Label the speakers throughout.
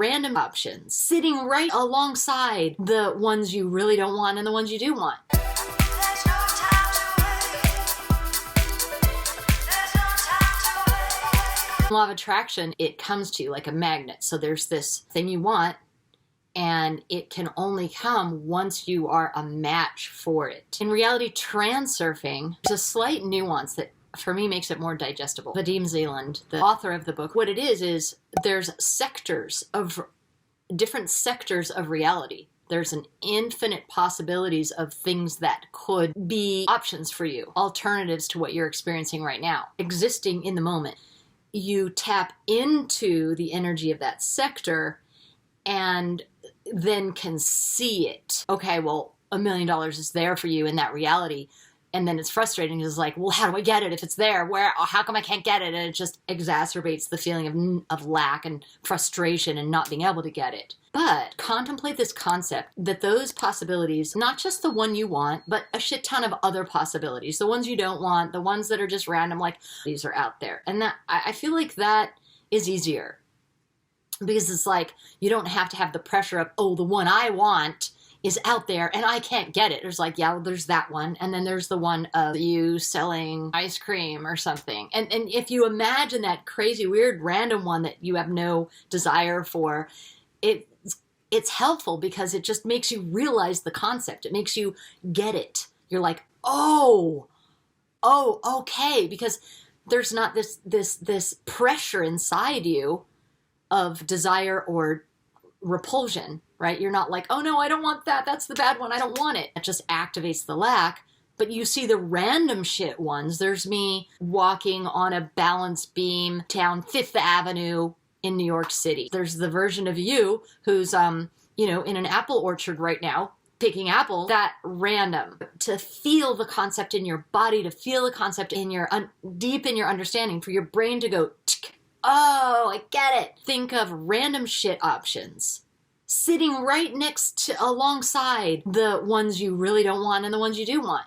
Speaker 1: random options sitting right alongside the ones you really don't want and the ones you do want. Law of attraction, it comes to you like a magnet. So there's this thing you want, and it can only come once you are a match for it. In Reality Transurfing, there's a slight nuance that for me makes it more digestible. Vadim Zealand, the author of the book, what it is there's different sectors of reality. There's an infinite possibilities of things that could be options for you, alternatives to what you're experiencing right now, existing in the moment. You tap into the energy of that sector and then can see it. Okay, well, $1 million is there for you in that reality. And then it's frustrating. It's like, well, how do I get it if it's there? How come I can't get it? And it just exacerbates the feeling of lack and frustration and not being able to get it. But contemplate this concept that those possibilities, not just the one you want, but a shit ton of other possibilities, the ones you don't want, the ones that are just random, like these are out there. And that I feel like that is easier because it's like you don't have to have the pressure of, oh, the one I want is out there and I can't get it. There's like, yeah, well, there's that one. And then there's the one of you selling ice cream or something. And if you imagine that crazy, weird, random one that you have no desire for, it's helpful because it just makes you realize the concept. It makes you get it. You're like, oh, okay. Because there's not this pressure inside you of desire or repulsion, right? You're not like, oh no, I don't want that. That's the bad one. I don't want it. It just activates the lack. But you see the random shit ones. There's me walking on a balance beam down Fifth Avenue in New York City. There's the version of you who's, in an apple orchard right now, picking apples. That random. To feel the concept in your body, to feel the concept in your, deep in your understanding, for your brain to go, oh, I get it. Think of random shit options sitting right alongside the ones you really don't want and the ones you do want.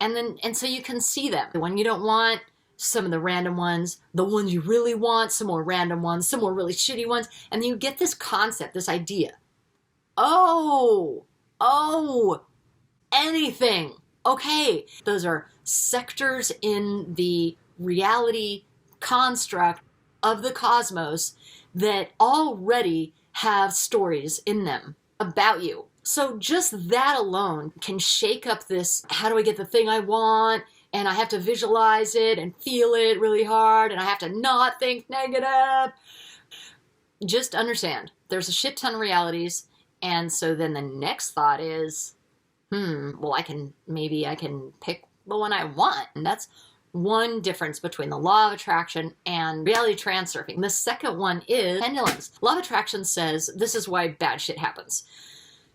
Speaker 1: And so you can see them. The one you don't want, some of the random ones, the ones you really want, some more random ones, some more really shitty ones. And then you get this concept, this idea. Oh, anything. Okay. Those are sectors in the reality construct of the cosmos that already have stories in them about you. So just that alone can shake up this, how do I get the thing I want? And I have to visualize it and feel it really hard, and I have to not think negative. Just understand, there's a shit ton of realities, and so then the next thought is, well, I can pick the one I want. And that's one difference between the law of attraction and reality transurfing. The second one is pendulums. Law of attraction says this is why bad shit happens.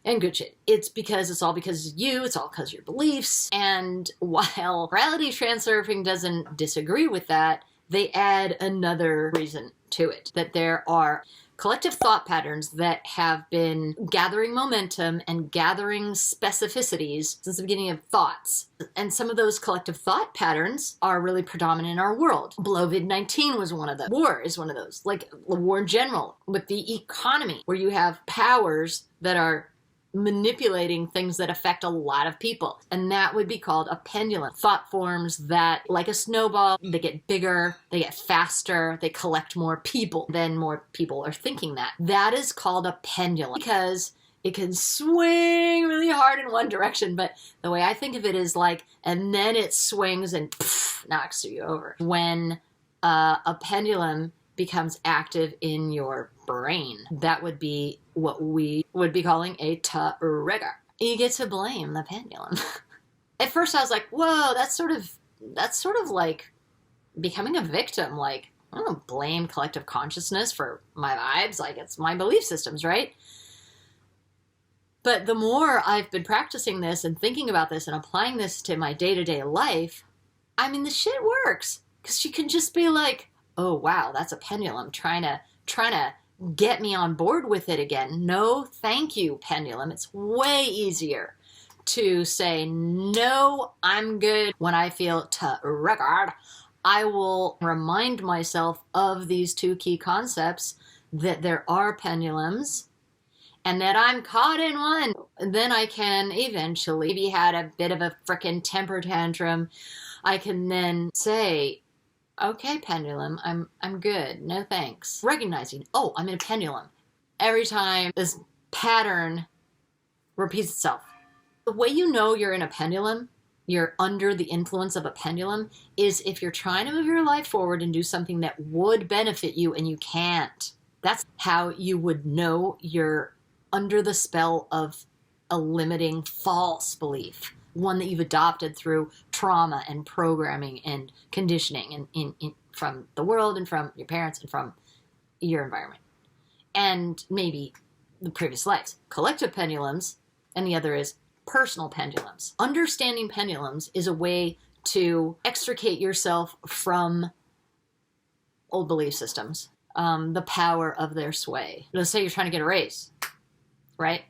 Speaker 1: And good shit. It's all because of you. It's all because of your beliefs. And while reality transurfing doesn't disagree with that, they add another reason to it. That there are collective thought patterns that have been gathering momentum and gathering specificities since the beginning of thoughts. And some of those collective thought patterns are really predominant in our world. COVID-19 was one of them. War is one of those. Like the war in general, with the economy, where you have powers that are manipulating things that affect a lot of people. And that would be called a pendulum. Thought forms that, like a snowball, they get bigger, they get faster, they collect more people. Then more people are thinking that. That is called a pendulum because it can swing really hard in one direction. But the way I think of it is like, and then it swings and knocks you over. When a pendulum becomes active in your brain, that would be what we would be calling a trigger. You get to blame the pendulum. At first I was like, whoa, that's sort of like becoming a victim. Like, I don't blame collective consciousness for my vibes. Like, it's my belief systems, right? But the more I've been practicing this and thinking about this and applying this to my day-to-day life, I mean, the shit works. Because you can just be like, oh, wow, that's a pendulum trying to get me on board with it again. No, thank you, pendulum. It's way easier to say, no, I'm good. When I feel triggered, I will remind myself of these two key concepts that there are pendulums and that I'm caught in one, then I can eventually, if he had a bit of a frickin' temper tantrum, I can then say, okay, pendulum, I'm good. No thanks. Recognizing, oh, I'm in a pendulum. Every time this pattern repeats itself. The way you know you're in a pendulum, you're under the influence of a pendulum, is if you're trying to move your life forward and do something that would benefit you and you can't. That's how you would know you're under the spell of a limiting false belief, one that you've adopted through trauma and programming and conditioning and from the world and from your parents and from your environment. And maybe the previous lives. Collective pendulums, and the other is personal pendulums. Understanding pendulums is a way to extricate yourself from old belief systems, the power of their sway. Let's say you're trying to get a raise, right?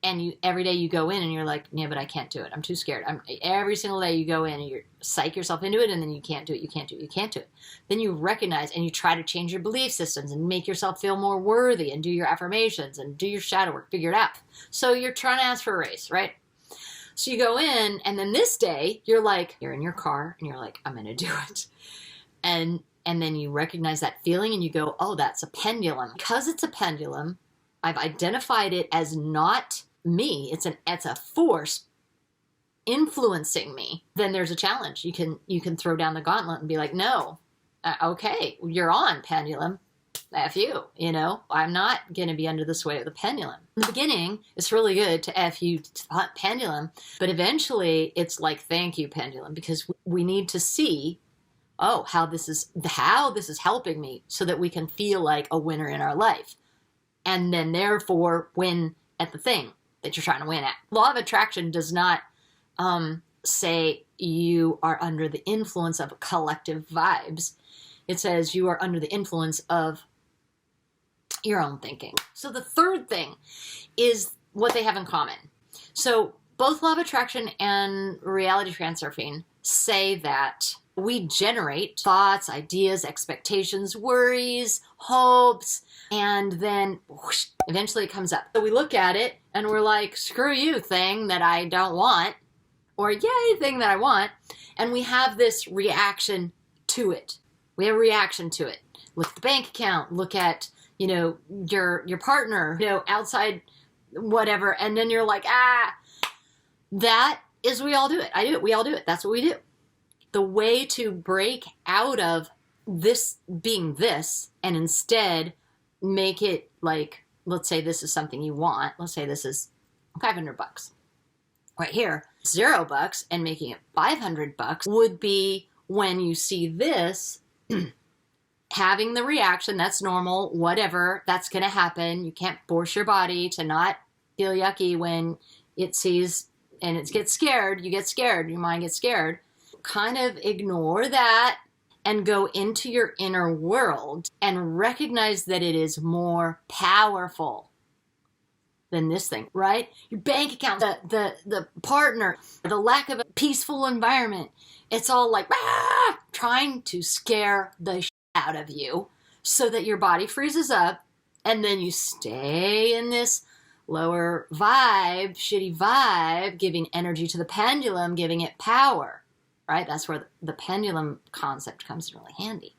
Speaker 1: And every day you go in and you're like, yeah, but I can't do it. I'm too scared. Every single day you go in and you psych yourself into it, and then you can't do it. You can't do it. You can't do it. Then you recognize and you try to change your belief systems and make yourself feel more worthy and do your affirmations and do your shadow work, figure it out. So you're trying to ask for a raise, right? So you go in, and then this day you're in your car and you're like, I'm going to do it. And then you recognize that feeling and you go, oh, that's a pendulum. Because it's a pendulum, I've identified it as not me. It's a force influencing me. Then there's a challenge. You can throw down the gauntlet and be like, no, okay, you're on, pendulum. F you, I'm not going to be under the sway of the pendulum. In the beginning, it's really good to F you pendulum, but eventually it's like, thank you, pendulum, because we need to see, oh, how this is helping me so that we can feel like a winner in our life. And then therefore win at the thing that you're trying to win at. Law of attraction does not say you are under the influence of collective vibes. It says you are under the influence of your own thinking. So the third thing is what they have in common. So both law of attraction and reality transurfing say that we generate thoughts, ideas, expectations, worries, hopes, and then whoosh, eventually it comes up. So we look at it and we're like, screw you, thing that I don't want, or yay, thing that I want. And we have this reaction to it. We have a reaction to it. Look at the bank account, look at, your partner, outside whatever. And then you're like, that is, we all do it. I do it. We all do it. That's what we do. The way to break out of this being this and instead make it like, let's say this is something you want. Let's say this is $500 right here, $0 and making it $500 would be when you see this having the reaction. That's normal, whatever, that's going to happen. You can't force your body to not feel yucky when it sees and it gets scared. You get scared. Your mind gets scared. Kind of ignore that and go into your inner world and recognize that it is more powerful than this thing, right? Your bank account, the partner, the lack of a peaceful environment. It's all like, trying to scare the shit out of you so that your body freezes up, and then you stay in this lower vibe, shitty vibe, giving energy to the pendulum, giving it power, right? That's where the pendulum concept comes in really handy.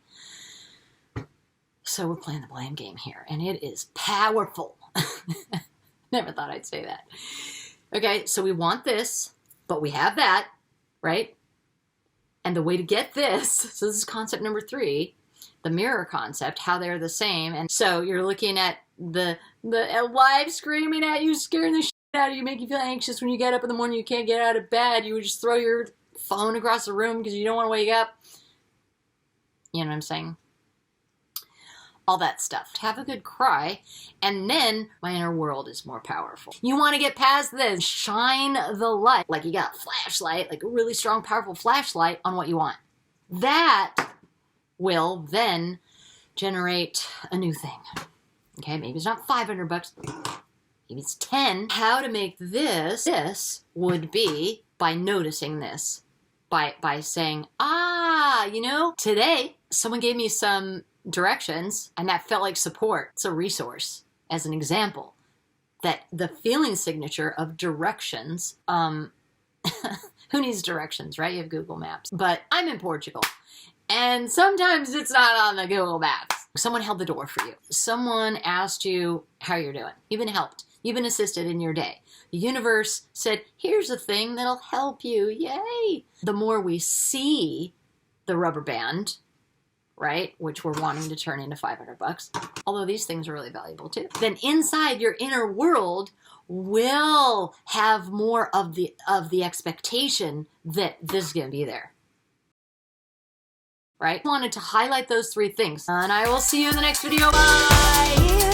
Speaker 1: So we're playing the blame game here, and it is powerful. Never thought I'd say that. Okay, so we want this, but we have that, right? And the way to get this, so this is concept number 3, the mirror concept, how they're the same. And so you're looking at the live screaming at you, scaring the shit out of you, make you feel anxious when you get up in the morning, you can't get out of bed, you would just throw your phone across the room because you don't want to wake up. You know what I'm saying? All that stuff. Have a good cry, and then my inner world is more powerful. You want to get past this, shine the light, like you got a flashlight, like a really strong, powerful flashlight on what you want. That will then generate a new thing. Okay, maybe it's not $500, maybe it's 10. How to make this would be by noticing this, by saying, today someone gave me some directions, and that felt like support. It's a resource, as an example, that the feeling signature of directions, who needs directions, right? You have Google Maps. But I'm in Portugal, and sometimes it's not on the Google Maps. Someone held the door for you. Someone asked you how you're doing. You've been helped. You've been assisted in your day. The universe said, here's a thing that'll help you. Yay! The more we see the rubber band, right, which we're wanting to turn into $500, although these things are really valuable too, then inside your inner world will have more of the expectation that this is going to be there. Right? I wanted to highlight those 3 things. And I will see you in the next video. Bye!